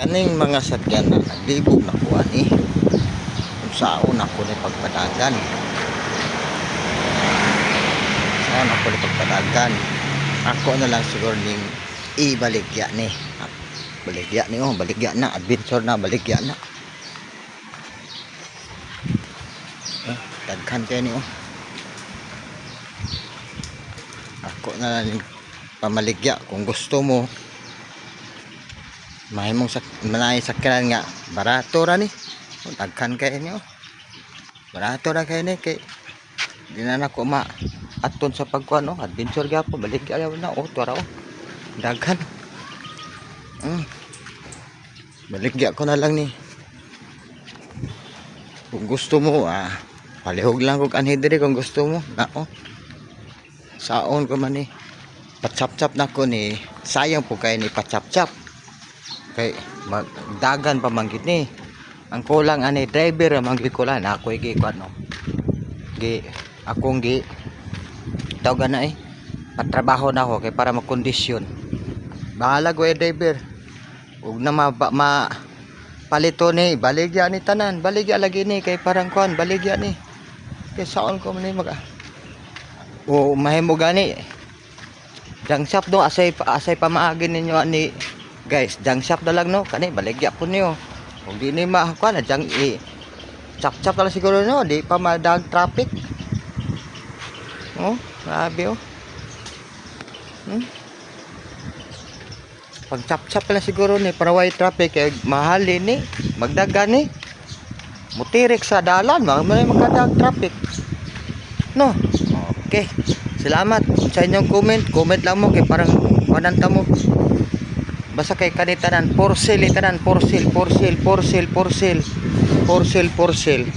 Kaning mga sakyan na naglibog na ko ani kung saan ako ni pagpadagan, saan ako ni pagpadagan, ako na lang siguro ning ibaligya ni baligya ni, baligya na, adventure na, baligya na. Daghan kayo ni ako na lang pamaligya. Kung gusto mo mahimong manay sakyanan nga barato ra ni, daghan kayo ni barato ra kayo ni, kay di na nako ma aton sa pagkuan adventure gyapon, baligya na tuwa ra daghan. Baligya ko na lang ni. Kung gusto mo palihog lang kog anhi diri kung gusto mo na saon ko man ni patsap-tsap na ko ni, sayang po kay ni patsap-tsap kay magdagan pa manggit ni. Ang kulang ani driver manggit ko lang ako gi kuan gi akong gi tawag na patrabaho na ako kay para makondisyon. Bahala ko driver ug na palito ni baligya ni tanan, baligya lagi ni kay parang kuan, baligya ni kay saon ko man ni mahimo gani jang shop no, asay pamaagin ninyo ani guys, jang shop na lang no, kani baligya po niyo kung di ni makuan na jang chap na lang siguro no, di pa madag traffic grabe pag chap lang siguro ni para way traffic kay mahal ni magdagan ni mutirik sa dalan magkadag traffic no. Okay, salamat sa inyong comment lang mo kay parang wananta mo basta kay kanitanan for sale, for sale.